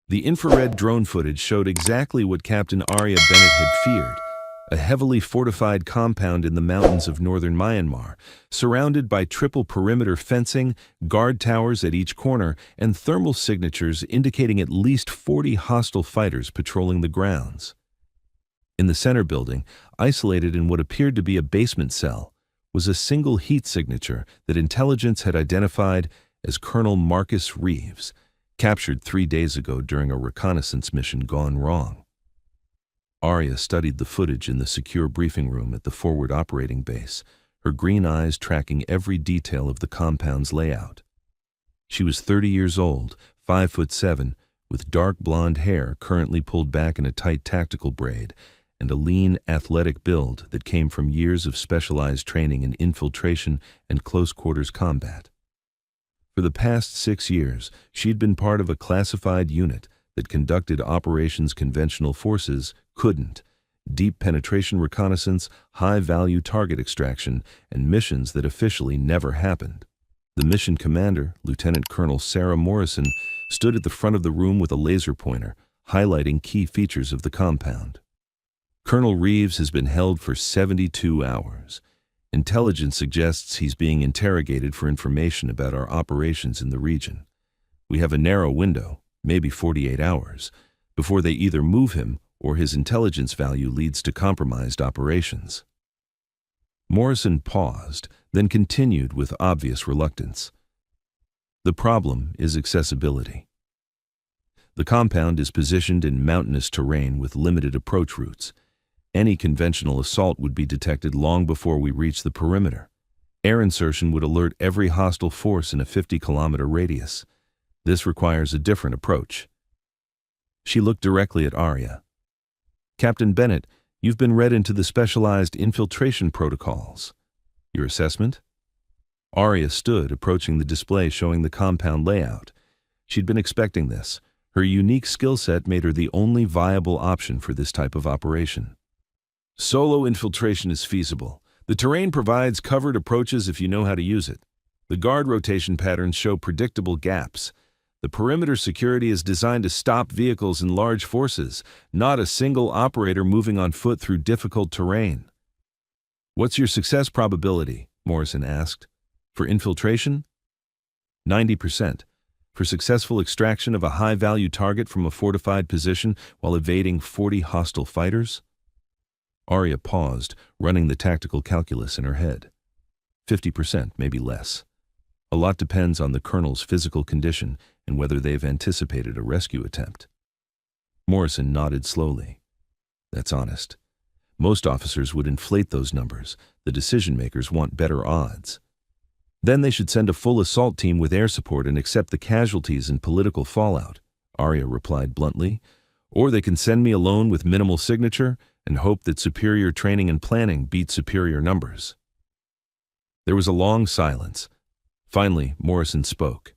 The infrared drone footage showed exactly what Captain Arya Bennett had feared: a heavily fortified compound in the mountains of northern Myanmar, surrounded by triple perimeter fencing, guard towers at each corner, and thermal signatures indicating at least 40 hostile fighters patrolling the grounds. In the center building, isolated in what appeared to be a basement cell, was a single heat signature that intelligence had identified as Colonel Marcus Reeves, captured 3 days ago during a reconnaissance mission gone wrong. Arya studied the footage in the secure briefing room at the forward operating base, her green eyes tracking every detail of the compound's layout. She was 30 years old, 5'7", with dark blonde hair currently pulled back in a tight tactical braid, and a lean, athletic build that came from years of specialized training in infiltration and close-quarters combat. For the past 6 years, she'd been part of a classified unit that conducted operations conventional forces couldn't: deep penetration reconnaissance, high-value target extraction, and missions that officially never happened. The mission commander, Lieutenant Colonel Sarah Morrison, stood at the front of the room with a laser pointer, highlighting key features of the compound. Colonel Reeves has been held for 72 hours. Intelligence suggests he's being interrogated for information about our operations in the region. We have a narrow window, maybe 48 hours, before they either move him or his intelligence value leads to compromised operations. Morrison paused, then continued with obvious reluctance. The problem is accessibility. The compound is positioned in mountainous terrain with limited approach routes. Any conventional assault would be detected long before we reach the perimeter. Air insertion would alert every hostile force in a 50-kilometer radius. This requires a different approach. She looked directly at Arya. Captain Bennett, you've been read into the specialized infiltration protocols. Your assessment? Arya stood, approaching the display showing the compound layout. She'd been expecting this. Her unique skill set made her the only viable option for this type of operation. Solo infiltration is feasible. The terrain provides covered approaches if you know how to use it. The guard rotation patterns show predictable gaps. The perimeter security is designed to stop vehicles in large forces, not a single operator moving on foot through difficult terrain. What's your success probability? Morrison asked. For infiltration? 90%. For successful extraction of a high-value target from a fortified position while evading 40 hostile fighters? Arya paused, running the tactical calculus in her head. 50%, maybe less. A lot depends on the colonel's physical condition and whether they've anticipated a rescue attempt. Morrison nodded slowly. That's honest. Most officers would inflate those numbers. The decision-makers want better odds. Then they should send a full assault team with air support and accept the casualties and political fallout, Arya replied bluntly. Or they can send me alone with minimal signature and hope that superior training and planning beat superior numbers. There was a long silence. Finally, Morrison spoke.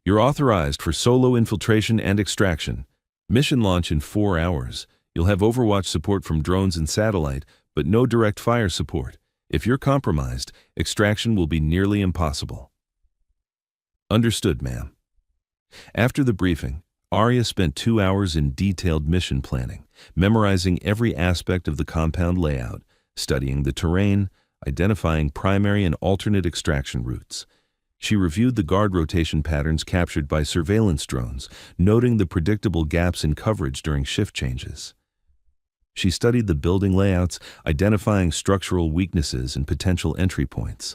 You're authorized for solo infiltration and extraction. Mission launch in 4 hours. You'll have overwatch support from drones and satellite, but no direct fire support. If you're compromised, extraction will be nearly impossible. Understood, ma'am. After the briefing, Arya spent 2 hours in detailed mission planning, memorizing every aspect of the compound layout, studying the terrain, identifying primary and alternate extraction routes. She reviewed the guard rotation patterns captured by surveillance drones, noting the predictable gaps in coverage during shift changes. She studied the building layouts, identifying structural weaknesses and potential entry points.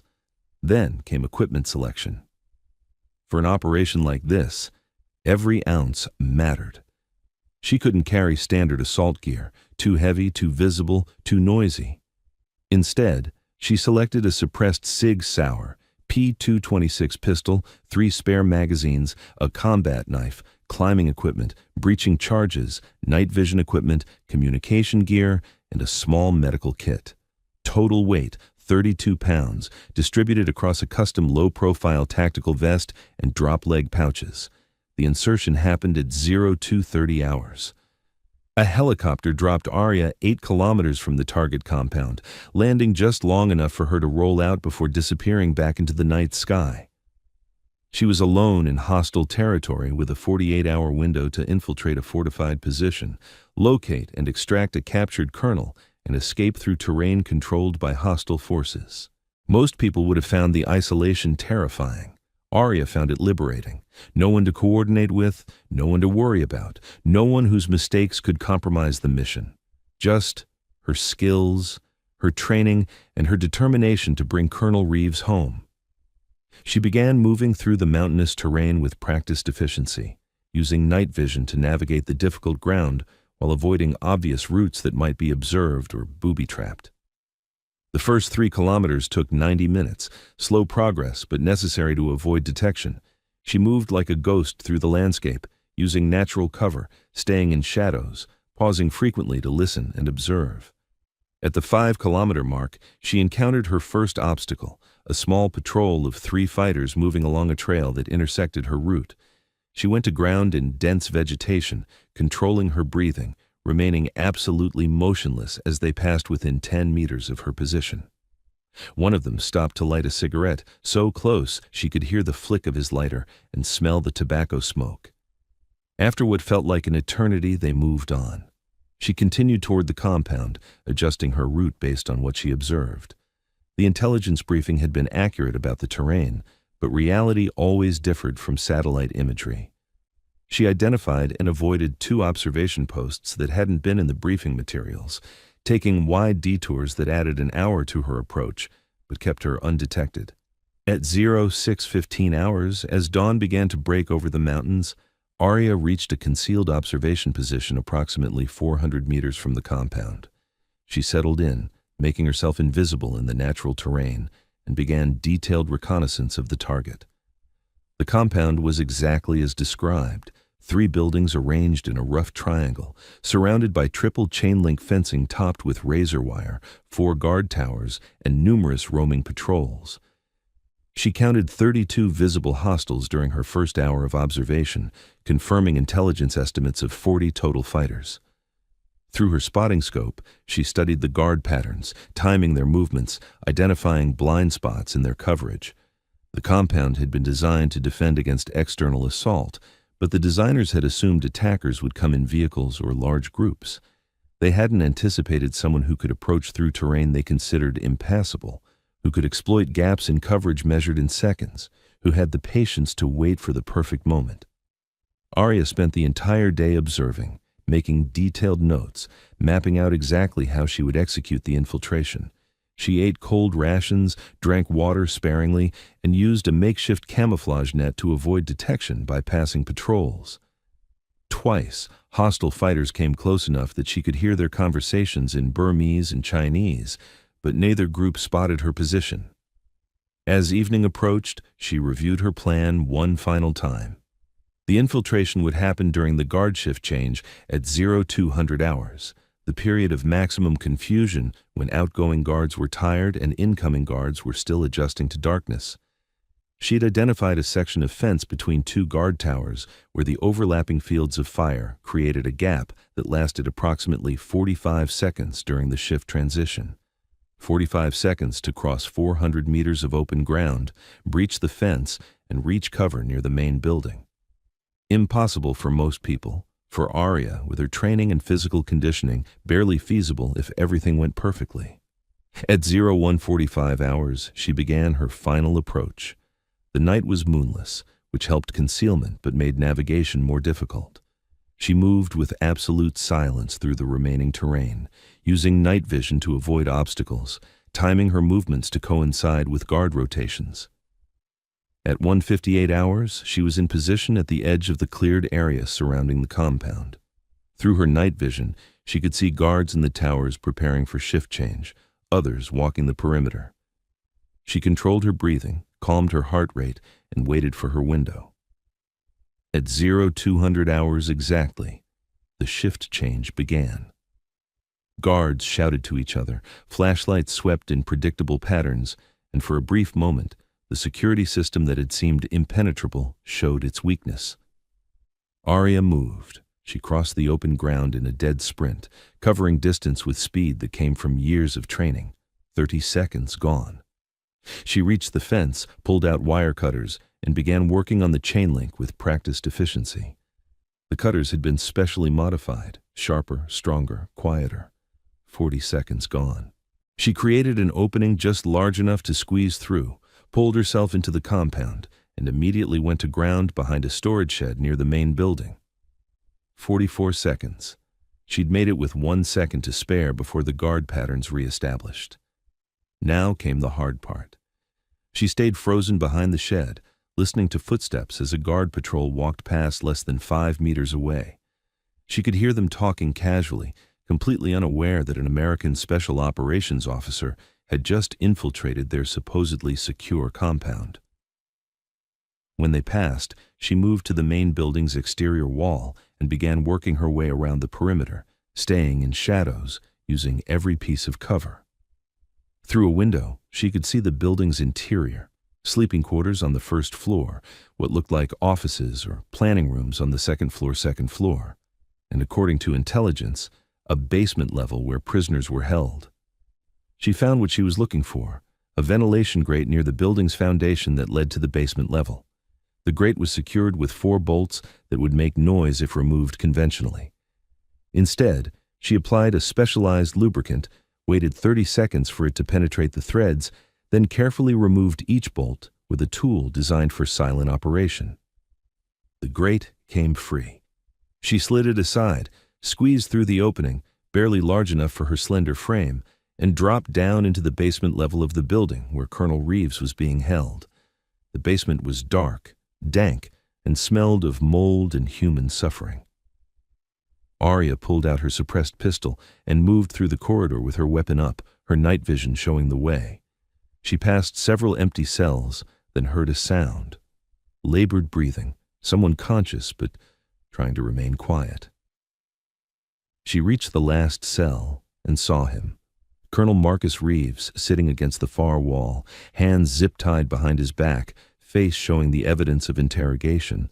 Then came equipment selection. For an operation like this, every ounce mattered. She couldn't carry standard assault gear, too heavy, too visible, too noisy. Instead, she selected a suppressed Sig Sauer P226 pistol, 3 spare magazines, a combat knife, climbing equipment, breaching charges, night vision equipment, communication gear, and a small medical kit. Total weight, 32 pounds, distributed across a custom low-profile tactical vest and drop-leg pouches. The insertion happened at 0230 hours. A helicopter dropped Arya 8 kilometers from the target compound, landing just long enough for her to roll out before disappearing back into the night sky. She was alone in hostile territory with a 48-hour window to infiltrate a fortified position, locate and extract a captured colonel, and escape through terrain controlled by hostile forces. Most people would have found the isolation terrifying. Arya found it liberating. No one to coordinate with, no one to worry about, no one whose mistakes could compromise the mission. Just her skills, her training, and her determination to bring Colonel Reeves home. She began moving through the mountainous terrain with practiced efficiency, using night vision to navigate the difficult ground while avoiding obvious routes that might be observed or booby-trapped. The first 3 kilometers took 90 minutes, slow progress but necessary to avoid detection. She moved like a ghost through the landscape, using natural cover, staying in shadows, pausing frequently to listen and observe. At the 5-kilometer mark, she encountered her first obstacle, a small patrol of 3 fighters moving along a trail that intersected her route. She went to ground in dense vegetation, controlling her breathing, remaining absolutely motionless as they passed within 10 meters of her position. One of them stopped to light a cigarette, so close she could hear the flick of his lighter and smell the tobacco smoke. After what felt like an eternity, they moved on. She continued toward the compound, adjusting her route based on what she observed. The intelligence briefing had been accurate about the terrain, but reality always differed from satellite imagery. She identified and avoided 2 observation posts that hadn't been in the briefing materials, taking wide detours that added an hour to her approach, but kept her undetected. At 06:15 hours, as dawn began to break over the mountains, Arya reached a concealed observation position approximately 400 meters from the compound. She settled in, making herself invisible in the natural terrain, and began detailed reconnaissance of the target. The compound was exactly as described, 3 buildings arranged in a rough triangle, surrounded by triple chain-link fencing topped with razor wire, 4 guard towers, and numerous roaming patrols. She counted 32 visible hostiles during her first hour of observation, confirming intelligence estimates of 40 total fighters. Through her spotting scope, she studied the guard patterns, timing their movements, identifying blind spots in their coverage. The compound had been designed to defend against external assault, but the designers had assumed attackers would come in vehicles or large groups. They hadn't anticipated someone who could approach through terrain they considered impassable, who could exploit gaps in coverage measured in seconds, who had the patience to wait for the perfect moment. Arya spent the entire day observing, making detailed notes, mapping out exactly how she would execute the infiltration. She ate cold rations, drank water sparingly, and used a makeshift camouflage net to avoid detection by passing patrols. Twice, hostile fighters came close enough that she could hear their conversations in Burmese and Chinese, but neither group spotted her position. As evening approached, she reviewed her plan one final time. The infiltration would happen during the guard shift change at 0200 hours, the period of maximum confusion when outgoing guards were tired and incoming guards were still adjusting to darkness. She'd identified a section of fence between 2 guard towers where the overlapping fields of fire created a gap that lasted approximately 45 seconds during the shift transition. 45 seconds to cross 400 meters of open ground, breach the fence, and reach cover near the main building. Impossible for most people. For Arya, with her training and physical conditioning, barely feasible if everything went perfectly. At 0145 hours, she began her final approach. The night was moonless, which helped concealment but made navigation more difficult. She moved with absolute silence through the remaining terrain, using night vision to avoid obstacles, timing her movements to coincide with guard rotations. At 1:58 hours, she was in position at the edge of the cleared area surrounding the compound. Through her night vision, she could see guards in the towers preparing for shift change, others walking the perimeter. She controlled her breathing, calmed her heart rate, and waited for her window. At 0200 hours exactly, the shift change began. Guards shouted to each other, flashlights swept in predictable patterns, and for a brief moment, the security system that had seemed impenetrable showed its weakness. Arya moved. She crossed the open ground in a dead sprint, covering distance with speed that came from years of training. 30 seconds gone. She reached the fence, pulled out wire cutters, and began working on the chain link with practiced efficiency. The cutters had been specially modified, sharper, stronger, quieter. 40 seconds gone. She created an opening just large enough to squeeze through, pulled herself into the compound, and immediately went to ground behind a storage shed near the main building. 44 seconds. She'd made it with 1 second to spare before the guard patterns re-established. Now came the hard part. She stayed frozen behind the shed, listening to footsteps as a guard patrol walked past less than 5 meters away. She could hear them talking casually, completely unaware that an American Special Operations officer had just infiltrated their supposedly secure compound. When they passed, she moved to the main building's exterior wall and began working her way around the perimeter, staying in shadows, using every piece of cover. Through a window, she could see the building's interior, sleeping quarters on the first floor, what looked like offices or planning rooms on the second floor, and according to intelligence, a basement level where prisoners were held. She found what she was looking for, a ventilation grate near the building's foundation that led to the basement level. The grate was secured with 4 bolts that would make noise if removed conventionally. Instead, she applied a specialized lubricant, waited 30 seconds for it to penetrate the threads, then carefully removed each bolt with a tool designed for silent operation. The grate came free. She slid it aside, squeezed through the opening, barely large enough for her slender frame, and dropped down into the basement level of the building where Colonel Reeves was being held. The basement was dark, dank, and smelled of mold and human suffering. Arya pulled out her suppressed pistol and moved through the corridor with her weapon up, her night vision showing the way. She passed several empty cells, then heard a sound. Labored breathing, someone conscious but trying to remain quiet. She reached the last cell and saw him. Colonel Marcus Reeves sitting against the far wall, hands zip-tied behind his back, face showing the evidence of interrogation,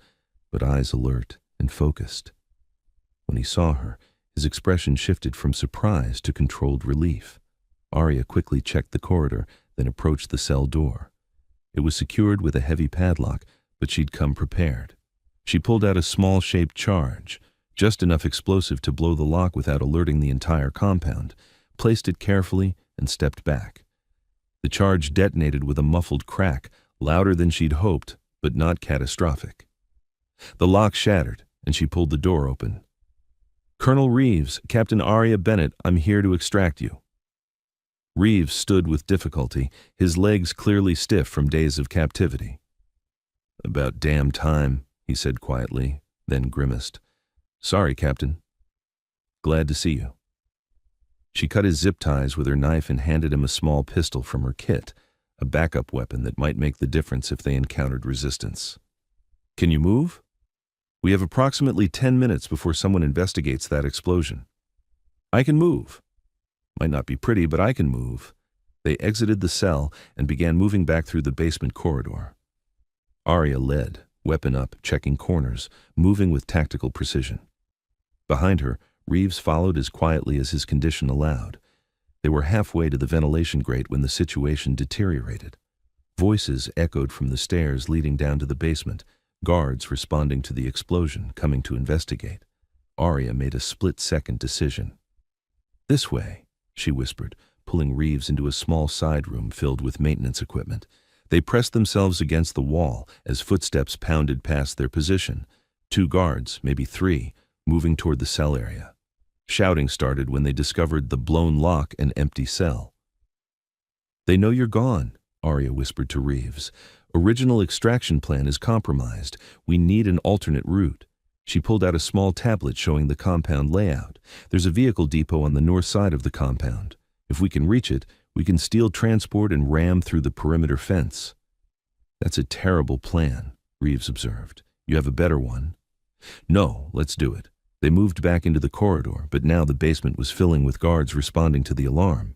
but eyes alert and focused. When he saw her, his expression shifted from surprise to controlled relief. Arya quickly checked the corridor, then approached the cell door. It was secured with a heavy padlock, but she'd come prepared. She pulled out a small-shaped charge, just enough explosive to blow the lock without alerting the entire compound, placed it carefully, and stepped back. The charge detonated with a muffled crack, louder than she'd hoped, but not catastrophic. The lock shattered, and she pulled the door open. "Colonel Reeves, Captain Arya Bennett, I'm here to extract you." Reeves stood with difficulty, his legs clearly stiff from days of captivity. "About damn time," he said quietly, then grimaced. "Sorry, Captain. Glad to see you." She cut his zip ties with her knife and handed him a small pistol from her kit, a backup weapon that might make the difference if they encountered resistance. "Can you move? We have approximately 10 minutes before someone investigates that explosion." "I can move. Might not be pretty, but I can move." They exited the cell and began moving back through the basement corridor. Arya led, weapon up, checking corners, moving with tactical precision. Behind her, Reeves followed as quietly as his condition allowed. They were halfway to the ventilation grate when the situation deteriorated. Voices echoed from the stairs leading down to the basement, guards responding to the explosion, coming to investigate. Arya made a split-second decision. "This way," she whispered, pulling Reeves into a small side room filled with maintenance equipment. They pressed themselves against the wall as footsteps pounded past their position. 2 guards, maybe 3, moving toward the cell area. Shouting started when they discovered the blown lock and empty cell. "They know you're gone," Arya whispered to Reeves. "Original extraction plan is compromised. We need an alternate route." She pulled out a small tablet showing the compound layout. "There's a vehicle depot on the north side of the compound. If we can reach it, we can steal transport and ram through the perimeter fence." "That's a terrible plan," Reeves observed. "You have a better one?" "No, let's do it." They moved back into the corridor, but now the basement was filling with guards responding to the alarm.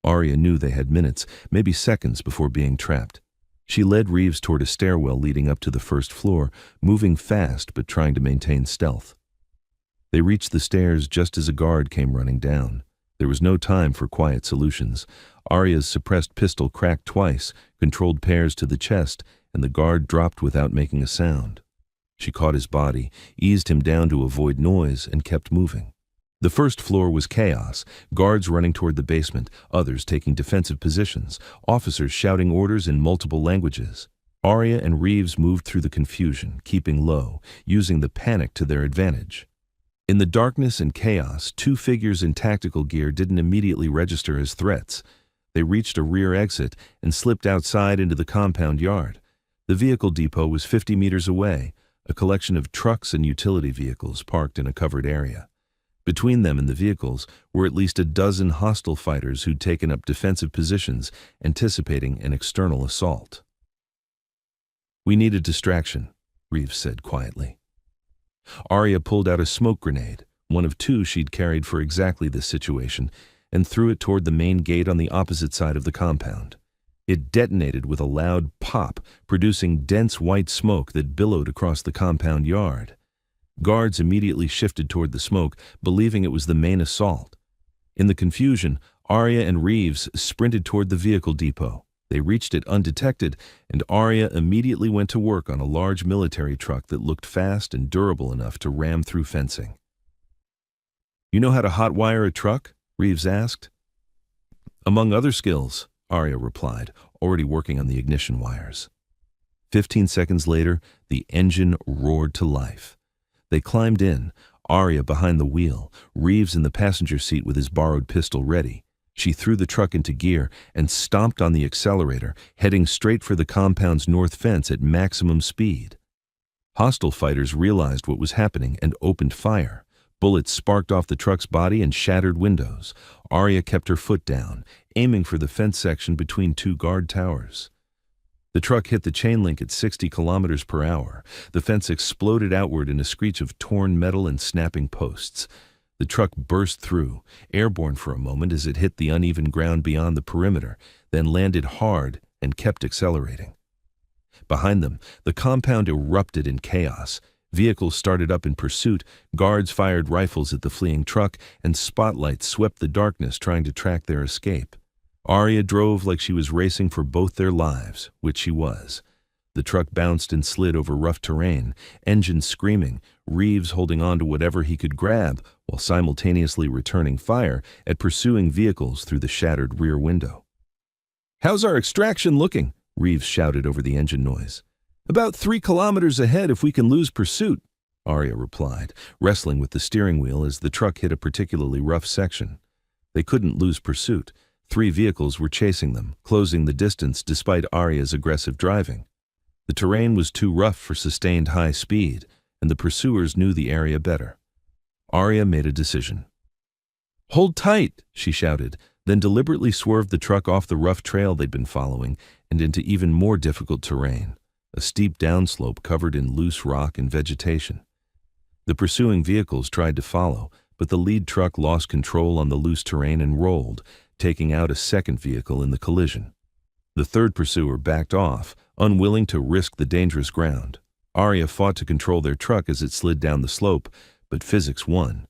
Arya knew they had minutes, maybe seconds, before being trapped. She led Reeves toward a stairwell leading up to the first floor, moving fast but trying to maintain stealth. They reached the stairs just as a guard came running down. There was no time for quiet solutions. Arya's suppressed pistol cracked twice, controlled pairs to the chest, and the guard dropped without making a sound. She caught his body, eased him down to avoid noise, and kept moving. The first floor was chaos, guards running toward the basement, others taking defensive positions, officers shouting orders in multiple languages. Arya and Reeves moved through the confusion, keeping low, using the panic to their advantage. In the darkness and chaos, two figures in tactical gear didn't immediately register as threats. They reached a rear exit and slipped outside into the compound yard. The vehicle depot was 50 meters away, a collection of trucks and utility vehicles parked in a covered area. Between them and the vehicles were at least a dozen hostile fighters who'd taken up defensive positions, anticipating an external assault. "We need a distraction," Reeves said quietly. Arya pulled out a smoke grenade, one of two she'd carried for exactly this situation, and threw it toward the main gate on the opposite side of the compound. It detonated with a loud pop, producing dense white smoke that billowed across the compound yard. Guards immediately shifted toward the smoke, believing it was the main assault. In the confusion, Arya and Reeves sprinted toward the vehicle depot. They reached it undetected, and Arya immediately went to work on a large military truck that looked fast and durable enough to ram through fencing. "You know how to hotwire a truck?" Reeves asked. "Among other skills," Arya replied, already working on the ignition wires. 15 seconds later, the engine roared to life. They climbed in, Arya behind the wheel, Reeves in the passenger seat with his borrowed pistol ready. She threw the truck into gear and stomped on the accelerator, heading straight for the compound's north fence at maximum speed. Hostile fighters realized what was happening and opened fire. Bullets sparked off the truck's body and shattered windows. Arya kept her foot down, aiming for the fence section between two guard towers. The truck hit the chain link at 60 kilometers per hour. The fence exploded outward in a screech of torn metal and snapping posts. The truck burst through, airborne for a moment as it hit the uneven ground beyond the perimeter, then landed hard and kept accelerating. Behind them, the compound erupted in chaos. Vehicles started up in pursuit, guards fired rifles at the fleeing truck, and spotlights swept the darkness trying to track their escape. Arya drove like she was racing for both their lives, which she was. The truck bounced and slid over rough terrain, engines screaming, Reeves holding on to whatever he could grab, while simultaneously returning fire at pursuing vehicles through the shattered rear window. "How's our extraction looking?" Reeves shouted over the engine noise. "About 3 kilometers ahead if we can lose pursuit," Arya replied, wrestling with the steering wheel as the truck hit a particularly rough section. They couldn't lose pursuit. 3 vehicles were chasing them, closing the distance despite Arya's aggressive driving. The terrain was too rough for sustained high speed, and the pursuers knew the area better. Arya made a decision. "Hold tight," she shouted, then deliberately swerved the truck off the rough trail they'd been following and into even more difficult terrain, a steep downslope covered in loose rock and vegetation. The pursuing vehicles tried to follow, but the lead truck lost control on the loose terrain and rolled, taking out a second vehicle in the collision. The third pursuer backed off, unwilling to risk the dangerous ground. Arya fought to control their truck as it slid down the slope, but physics won.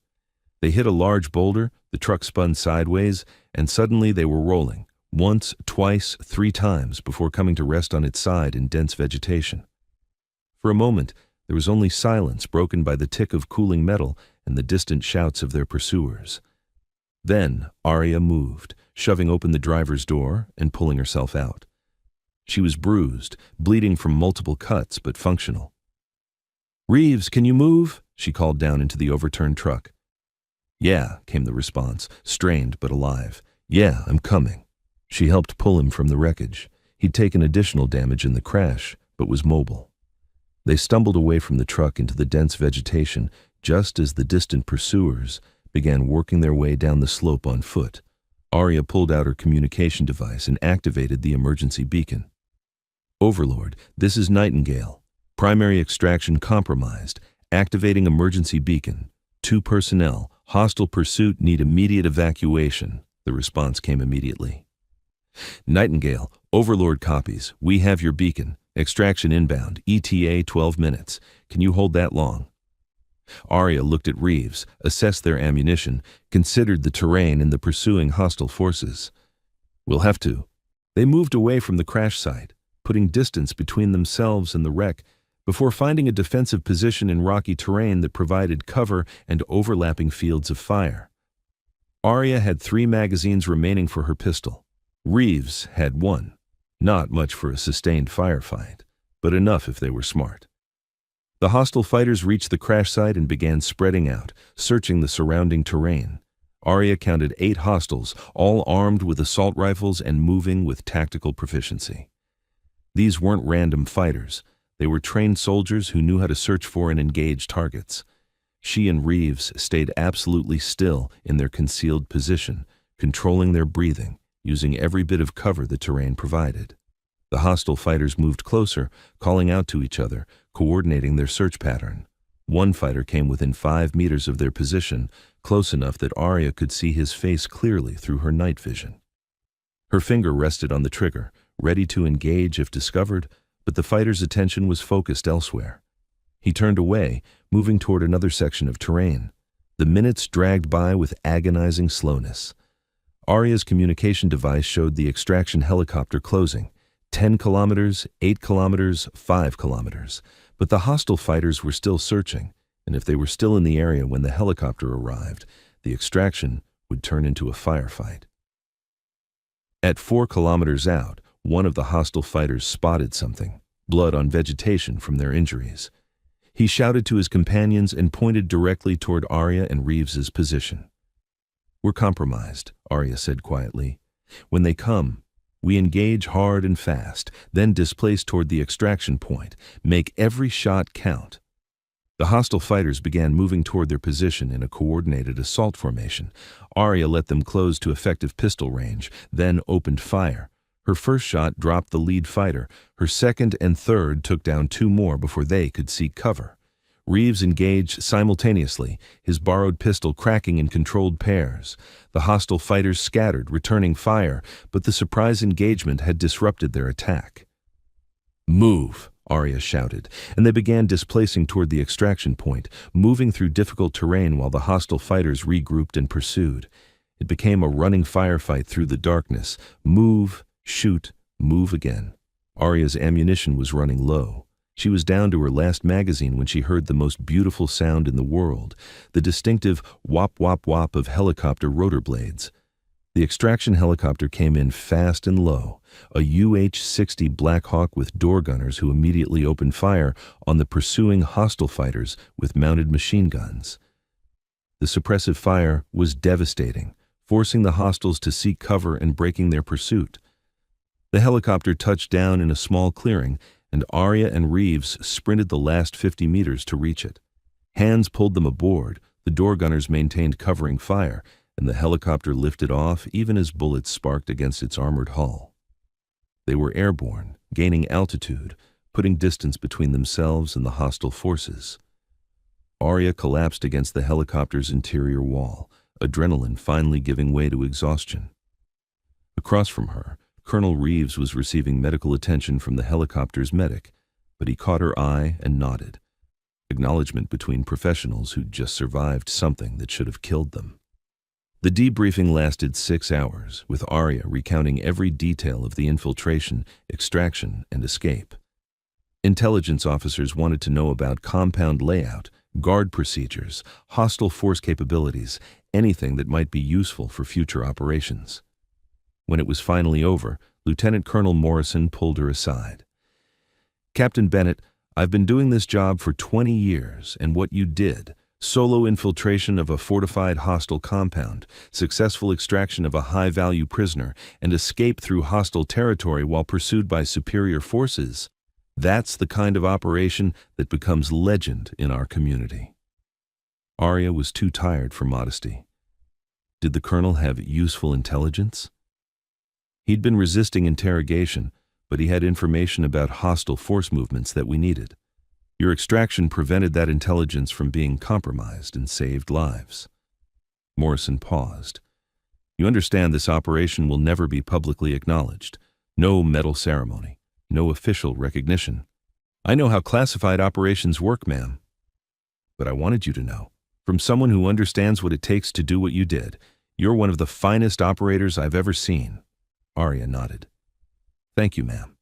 They hit a large boulder, the truck spun sideways, and suddenly they were rolling, once, twice, 3 times before coming to rest on its side in dense vegetation. For a moment, there was only silence broken by the tick of cooling metal and the distant shouts of their pursuers. Then Arya moved, shoving open the driver's door and pulling herself out. She was bruised, bleeding from multiple cuts, but functional. "Reeves, can you move?" she called down into the overturned truck. "Yeah," came the response, strained but alive. "Yeah, I'm coming." She helped pull him from the wreckage. He'd taken additional damage in the crash, but was mobile. They stumbled away from the truck into the dense vegetation just as the distant pursuers began working their way down the slope on foot. Arya pulled out her communication device and activated the emergency beacon. "Overlord, this is Nightingale. Primary extraction compromised. Activating emergency beacon. 2 personnel. Hostile pursuit need immediate evacuation." The response came immediately. "Nightingale, Overlord copies. We have your beacon. Extraction inbound. ETA 12 minutes. Can you hold that long?" Arya looked at Reeves, assessed their ammunition, considered the terrain and the pursuing hostile forces. "We'll have to." They moved away from the crash site. putting distance between themselves and the wreck before finding a defensive position in rocky terrain that provided cover and overlapping fields of fire. Arya had 3 magazines remaining for her pistol. Reeves had 1. Not much for a sustained firefight, but enough if they were smart. The hostile fighters reached the crash site and began spreading out, searching the surrounding terrain. Arya counted 8 hostiles, all armed with assault rifles and moving with tactical proficiency. These weren't random fighters. They were trained soldiers who knew how to search for and engage targets. She and Reeves stayed absolutely still in their concealed position, controlling their breathing, using every bit of cover the terrain provided. The hostile fighters moved closer, calling out to each other, coordinating their search pattern. One fighter came within 5 meters of their position, close enough that Arya could see his face clearly through her night vision. Her finger rested on the trigger, ready to engage if discovered, but the fighter's attention was focused elsewhere. He turned away, moving toward another section of terrain. The minutes dragged by with agonizing slowness. Arya's communication device showed the extraction helicopter closing. 10 kilometers, 8 kilometers, 5 kilometers. But the hostile fighters were still searching, and if they were still in the area when the helicopter arrived, the extraction would turn into a firefight. At 4 kilometers out, one of the hostile fighters spotted something, blood on vegetation from their injuries. He shouted to his companions and pointed directly toward Arya and Reeves's position. "We're compromised," Arya said quietly. "When they come, we engage hard and fast, then displace toward the extraction point. Make every shot count." The hostile fighters began moving toward their position in a coordinated assault formation. Arya let them close to effective pistol range, then opened fire. Her first shot dropped the lead fighter. Her second and third took down 2 more before they could seek cover. Reeves engaged simultaneously, his borrowed pistol cracking in controlled pairs. The hostile fighters scattered, returning fire, but the surprise engagement had disrupted their attack. "Move!" Arya shouted, and they began displacing toward the extraction point, moving through difficult terrain while the hostile fighters regrouped and pursued. It became a running firefight through the darkness. Move, shoot, move again. Arya's ammunition was running low. She was down to her last magazine when she heard the most beautiful sound in the world, the distinctive whop-whop-whop of helicopter rotor blades. The extraction helicopter came in fast and low, a UH-60 Black Hawk with door gunners who immediately opened fire on the pursuing hostile fighters with mounted machine guns. The suppressive fire was devastating, forcing the hostiles to seek cover and breaking their pursuit. The helicopter touched down in a small clearing, and Arya and Reeves sprinted the last 50 meters to reach it. Hands pulled them aboard, the door gunners maintained covering fire, and the helicopter lifted off even as bullets sparked against its armored hull. They were airborne, gaining altitude, putting distance between themselves and the hostile forces. Arya collapsed against the helicopter's interior wall, adrenaline finally giving way to exhaustion. Across from her, Colonel Reeves was receiving medical attention from the helicopter's medic, but he caught her eye and nodded. Acknowledgement between professionals who'd just survived something that should have killed them. The debriefing lasted 6 hours, with Arya recounting every detail of the infiltration, extraction, and escape. Intelligence officers wanted to know about compound layout, guard procedures, hostile force capabilities, anything that might be useful for future operations. When it was finally over, Lieutenant Colonel Morrison pulled her aside. "Captain Bennett, I've been doing this job for 20 years, and what you did, solo infiltration of a fortified hostile compound, successful extraction of a high-value prisoner, and escape through hostile territory while pursued by superior forces, that's the kind of operation that becomes legend in our community." Arya was too tired for modesty. Did the colonel have useful intelligence? He'd been resisting interrogation, but he had information about hostile force movements that we needed. Your extraction prevented that intelligence from being compromised and saved lives. Morrison paused. "You understand this operation will never be publicly acknowledged. No medal ceremony, no official recognition. I know how classified operations work, ma'am. But I wanted you to know, from someone who understands what it takes to do what you did, you're one of the finest operators I've ever seen." Arya nodded. "Thank you, ma'am."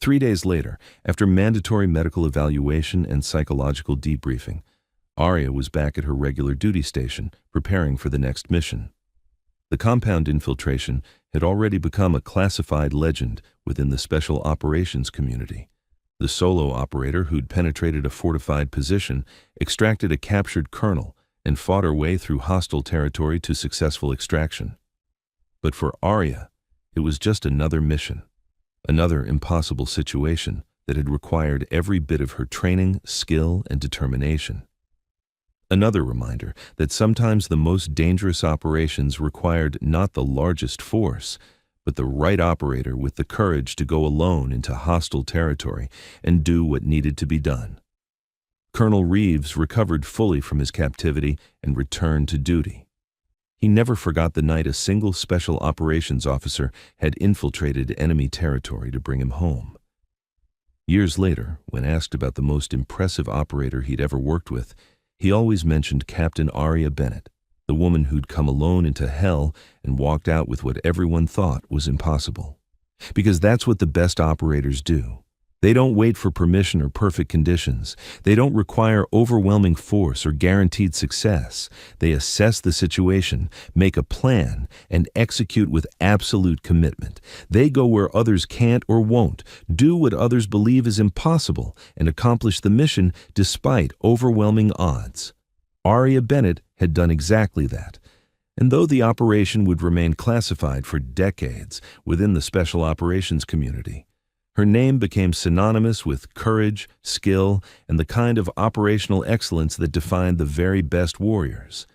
3 days later, after mandatory medical evaluation and psychological debriefing, Arya was back at her regular duty station, preparing for the next mission. The compound infiltration had already become a classified legend within the special operations community. The solo operator who'd penetrated a fortified position, extracted a captured colonel, and fought her way through hostile territory to successful extraction. But for Arya, it was just another mission, another impossible situation that had required every bit of her training, skill, and determination. Another reminder that sometimes the most dangerous operations required not the largest force, but the right operator with the courage to go alone into hostile territory and do what needed to be done. Colonel Reeves recovered fully from his captivity and returned to duty. He never forgot the night a single special operations officer had infiltrated enemy territory to bring him home. Years later, when asked about the most impressive operator he'd ever worked with, he always mentioned Captain Arya Bennett, the woman who'd come alone into hell and walked out with what everyone thought was impossible. Because that's what the best operators do. They don't wait for permission or perfect conditions. They don't require overwhelming force or guaranteed success. They assess the situation, make a plan, and execute with absolute commitment. They go where others can't or won't, do what others believe is impossible, and accomplish the mission despite overwhelming odds. Arya Bennett had done exactly that. And though the operation would remain classified for decades within the special operations community, her name became synonymous with courage, skill, and the kind of operational excellence that defined the very best warriors.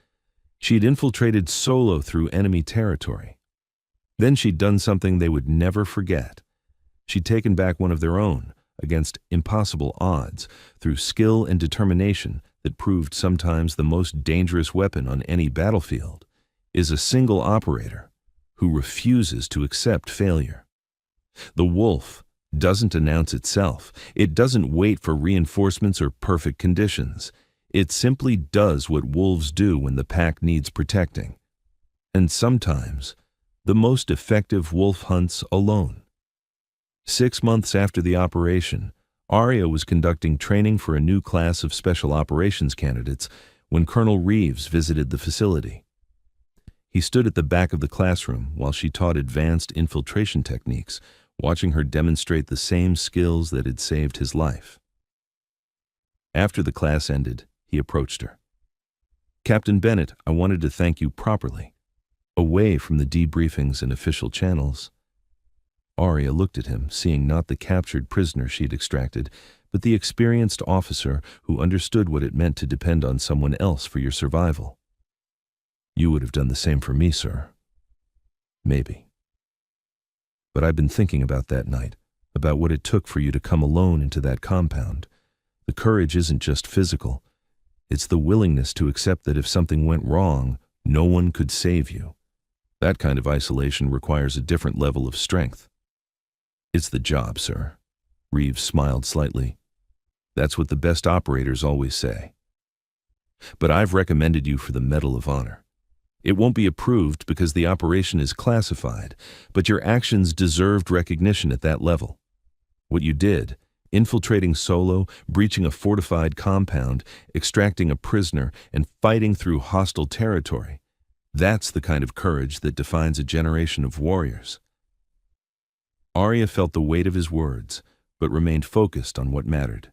She'd infiltrated solo through enemy territory. Then she'd done something they would never forget. She'd taken back one of their own, against impossible odds, through skill and determination that proved sometimes the most dangerous weapon on any battlefield is a single operator who refuses to accept failure. The wolf doesn't announce itself. It doesn't wait for reinforcements or perfect conditions. It simply does what wolves do when the pack needs protecting. And sometimes, the most effective wolf hunts alone. 6 months after the operation, Arya was conducting training for a new class of special operations candidates when Colonel Reeves visited the facility. He stood at the back of the classroom while she taught advanced infiltration techniques, watching her demonstrate the same skills that had saved his life. After the class ended, he approached her. "Captain Bennett, I wanted to thank you properly, away from the debriefings and official channels." Arya looked at him, seeing not the captured prisoner she'd extracted, but the experienced officer who understood what it meant to depend on someone else for your survival. "You would have done the same for me, sir." "Maybe. But I've been thinking about that night, about what it took for you to come alone into that compound. The courage isn't just physical. It's the willingness to accept that if something went wrong, no one could save you. That kind of isolation requires a different level of strength." "It's the job, sir." Reeves smiled slightly. "That's what the best operators always say. But I've recommended you for the Medal of Honor. It won't be approved because the operation is classified, but your actions deserved recognition at that level. What you did, infiltrating solo, breaching a fortified compound, extracting a prisoner, and fighting through hostile territory, that's the kind of courage that defines a generation of warriors." Arya felt the weight of his words, but remained focused on what mattered.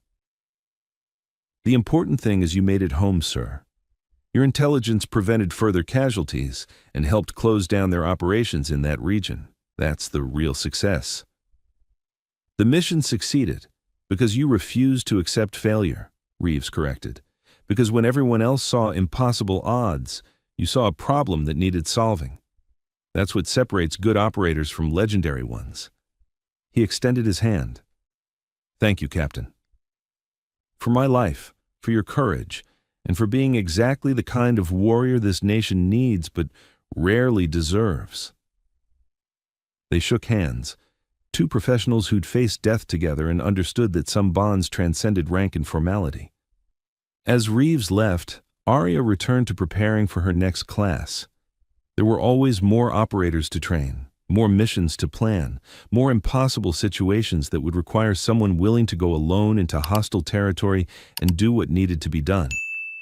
"The important thing is you made it home, sir. Your intelligence prevented further casualties and helped close down their operations in that region. That's the real success. The mission succeeded because you refused to accept failure," Reeves corrected. "Because when everyone else saw impossible odds, you saw a problem that needed solving. That's what separates good operators from legendary ones." He extended his hand. "Thank you, Captain. For my life, for your courage, and for being exactly the kind of warrior this nation needs but rarely deserves." They shook hands, two professionals who'd faced death together and understood that some bonds transcended rank and formality. As Reeves left, Arya returned to preparing for her next class. There were always more operators to train, more missions to plan, more impossible situations that would require someone willing to go alone into hostile territory and do what needed to be done.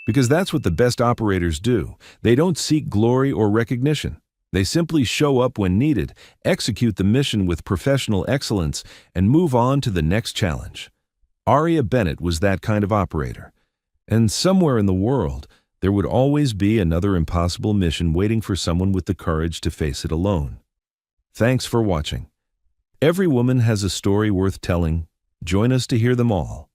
Because that's what the best operators do. They don't seek glory or recognition. They simply show up when needed, execute the mission with professional excellence, and move on to the next challenge. Aria Bennett was that kind of operator. And somewhere in the world, there would always be another impossible mission waiting for someone with the courage to face it alone. Thanks for watching. Every woman has a story worth telling. Join us to hear them all.